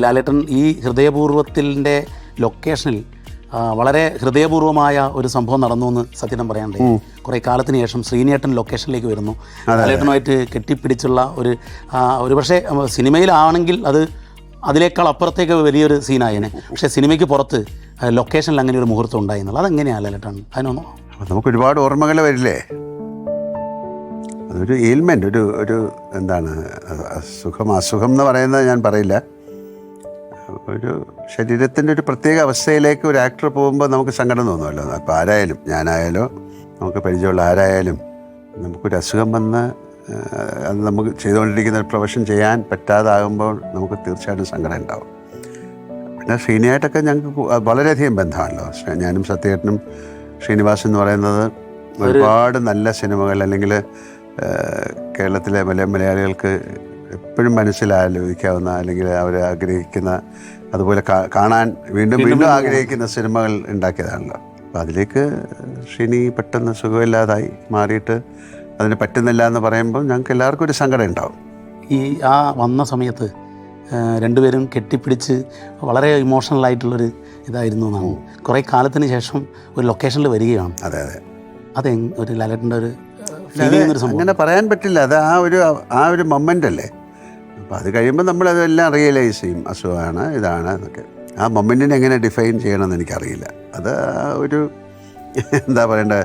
ലാലേട്ടൻ ഈ ഹൃദയപൂർവ്വത്തിൻ്റെ ലൊക്കേഷനിൽ വളരെ ഹൃദയപൂർവ്വമായ ഒരു സംഭവം നടന്നു എന്ന് സത്യം പറയാനുണ്ട്. കുറേ കാലത്തിന് ശേഷം ശ്രീനിയേട്ടൻ ലൊക്കേഷനിലേക്ക് വരുന്നു. ലാലേട്ടനുമായിട്ട് കെട്ടിപ്പിടിച്ചുള്ള ഒരു പക്ഷേ സിനിമയിലാണെങ്കിൽ അത് അതിനേക്കാൾ അപ്പുറത്തേക്ക് വലിയൊരു സീനായേനെ. പക്ഷേ സിനിമയ്ക്ക് പുറത്ത് ലൊക്കേഷനിൽ അങ്ങനെ ഒരു മുഹൂർത്തം ഉണ്ടായി എന്നുള്ളത് അതെങ്ങനെയാണ് ലാലേട്ടൻ? അതിനൊന്നും നമുക്ക് ഒരുപാട് ഓർമ്മകൾ വരില്ലേ. അതൊരു എയിൽമെൻ്റ്, ഒരു എന്താണ് അസുഖം എന്ന് പറയുന്നത് ഞാൻ പറയില്ല. ഒരു ശരീരത്തിൻ്റെ ഒരു പ്രത്യേക അവസ്ഥയിലേക്ക് ഒരു ആക്ടർ പോകുമ്പോൾ നമുക്ക് സങ്കടം തോന്നുമല്ലോ. അപ്പോൾ ആരായാലും, ഞാനായാലോ നമുക്ക് പരിചയമുള്ള ആരായാലും നമുക്കൊരു അസുഖം വന്ന് അത് നമുക്ക് ചെയ്തുകൊണ്ടിരിക്കുന്ന ഒരു പ്രൊഫഷൻ ചെയ്യാൻ പറ്റാതാകുമ്പോൾ നമുക്ക് തീർച്ചയായിട്ടും സങ്കടം ഉണ്ടാവും. പിന്നെ ശ്രീനിയായിട്ടൊക്കെ ഞങ്ങൾക്ക് വളരെയധികം ബന്ധമാണല്ലോ. ഞാനും സത്യേട്ടനും ശ്രീനിവാസൻ എന്ന് പറയുന്നത് ഒരുപാട് നല്ല സിനിമകൾ, അല്ലെങ്കിൽ കേരളത്തിലെ മലയാളികൾക്ക് എപ്പോഴും മനസ്സിലാലോചിക്കാവുന്ന, അല്ലെങ്കിൽ അവർ ആഗ്രഹിക്കുന്ന, അതുപോലെ കാണാൻ വീണ്ടും വീണ്ടും ആഗ്രഹിക്കുന്ന സിനിമകൾ ഉണ്ടാക്കിയതാണല്ലോ. അപ്പോൾ അതിലേക്ക് ശ്രീനി പെട്ടെന്ന് സുഖമില്ലാതായി മാറിയിട്ട് അതിന് പറ്റുന്നില്ല എന്ന് പറയുമ്പോൾ ഞങ്ങൾക്ക് എല്ലാവർക്കും ഒരു സങ്കടം ഉണ്ടാവും. ആ വന്ന സമയത്ത് രണ്ടുപേരും കെട്ടിപ്പിടിച്ച് വളരെ ഇമോഷണലായിട്ടുള്ളൊരു ഇതായിരുന്നു എന്നാണ്. കുറേ കാലത്തിന് ശേഷം ഒരു ലൊക്കേഷനിൽ വരികയാണ്. അതെ, അത് ഒരു ലാലേട്ടൻ്റെ ഒരു അങ്ങനെ പറയാൻ പറ്റില്ല. അത് ആ ഒരു മൊമെൻ്റ് അല്ലേ. അപ്പോൾ അത് കഴിയുമ്പോൾ നമ്മളതെല്ലാം റിയലൈസ് ചെയ്യും, അസുഖമാണ്, ഇതാണ് എന്നൊക്കെ. ആ മൊമെൻറ്റിനെ എങ്ങനെ ഡിഫൈൻ ചെയ്യണമെന്ന് എനിക്കറിയില്ല. അത് ഒരു എന്താ പറയണ്ട,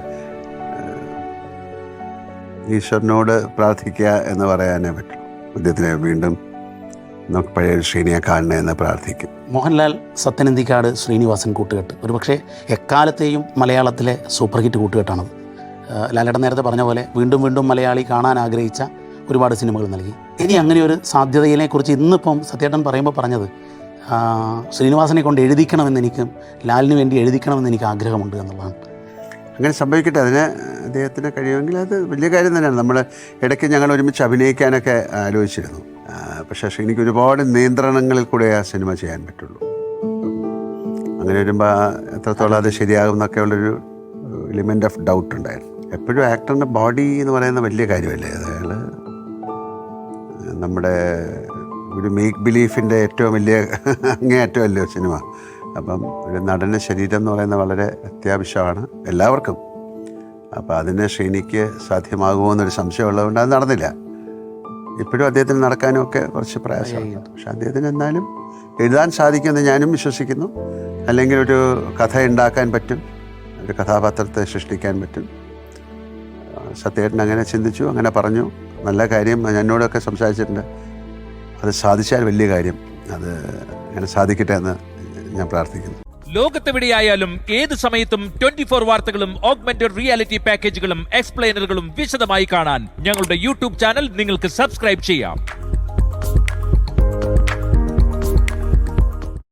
ഈശ്വരനോട് പ്രാർത്ഥിക്കുക എന്ന് പറയാനേ പറ്റുള്ളൂ. അദ്ദേഹത്തിനെ വീണ്ടും നമുക്ക് പഴയ ശ്രീനിയെ കാണണേ എന്ന് പ്രാർത്ഥിക്കും. മോഹൻലാൽ, സത്യനന്ദിക്കാട്, ശ്രീനിവാസൻ കൂട്ടുകെട്ട് ഒരുപക്ഷെ എക്കാലത്തെയും മലയാളത്തിലെ സൂപ്പർ ഹിറ്റ് കൂട്ടുകെട്ടാണത്. ലാലേട്ടൻ നേരത്തെ പറഞ്ഞ പോലെ വീണ്ടും വീണ്ടും മലയാളി കാണാൻ ആഗ്രഹിച്ച ഒരുപാട് സിനിമകൾ നൽകി. ഇനി അങ്ങനെ ഒരു സാധ്യതയെക്കുറിച്ച് ഇന്നിപ്പം സത്യേട്ടൻ പറയുമ്പോൾ പറഞ്ഞത് ശ്രീനിവാസനെ കൊണ്ട് എഴുതിക്കണമെന്ന് എനിക്കും ലാലിന് വേണ്ടി എഴുതിക്കണമെന്ന് എനിക്ക് ആഗ്രഹമുണ്ട് എന്നുള്ളതാണ്. അങ്ങനെ സംഭവിക്കട്ടെ, അതിന് അദ്ദേഹത്തിന് കഴിയുമെങ്കിൽ അത് വലിയ കാര്യം തന്നെയാണ്. നമ്മൾ ഇടയ്ക്ക് ഞങ്ങൾ ഒരുമിച്ച് അഭിനയിക്കാനൊക്കെ ആലോചിച്ചിരുന്നു. പക്ഷേ എനിക്ക് ഒരുപാട് നിയന്ത്രണങ്ങളിൽ കൂടെ ആ സിനിമ ചെയ്യാൻ പറ്റുള്ളൂ. അങ്ങനെ വരുമ്പോൾ എത്രത്തോളം അത് ശരിയാകും എന്നൊക്കെ ഉള്ളൊരു എലിമെൻ്റ് ഓഫ് ഡൗട്ട് ഉണ്ടായിരുന്നു. എപ്പോഴും ആക്ടറിൻ്റെ ബോഡി എന്ന് പറയുന്ന വലിയ കാര്യമല്ലേ. അയാൾ നമ്മുടെ ഒരു മേക്ക് ബിലീഫിൻ്റെ ഏറ്റവും വലിയ അങ്ങേയറ്റമല്ലോ സിനിമ. അപ്പം ഒരു നടൻ്റെ ശരീരം എന്ന് പറയുന്നത് വളരെ അത്യാവശ്യമാണ് എല്ലാവർക്കും. അപ്പോൾ അതിന് ശ്രീനിക്ക് സാധ്യമാകുമോ എന്നൊരു സംശയമുള്ളതുകൊണ്ട് അത് നടന്നില്ല. ഇപ്പോഴും അദ്ദേഹത്തിന് നടക്കാനും ഒക്കെ കുറച്ച് പ്രയാസമാണ്. പക്ഷെ അദ്ദേഹത്തിന് എന്നാലും എഴുതാൻ സാധിക്കുമെന്ന് ഞാനും വിശ്വസിക്കുന്നു. അല്ലെങ്കിൽ ഒരു കഥ ഉണ്ടാക്കാൻ പറ്റും, ഒരു കഥാപാത്രത്തെ സൃഷ്ടിക്കാൻ പറ്റും. സത്യേട്ടൻ അങ്ങനെ ചിന്തിച്ചു, അങ്ങനെ പറഞ്ഞു. നല്ല കാര്യം. എന്നോടൊക്കെ സംസാരിച്ചിട്ടുണ്ട്. അത് സാധിച്ചാൽ വലിയ കാര്യം. അത് അങ്ങനെ സാധിക്കട്ടെ എന്ന് ഞാൻ പ്രാർത്ഥിക്കുന്നു. ലോകത്തെവിടെയായാലും ഏത് സമയത്തും 24 വാർത്തകളും ഓഗ്മെന്റഡ് റിയാലിറ്റി പാക്കേജുകളും എക്സ്പ്ലെയിനറുകളും വിശദമായി കാണാൻ ഞങ്ങളുടെ യൂട്യൂബ് ചാനൽ നിങ്ങൾക്ക് സബ്സ്ക്രൈബ് ചെയ്യാം.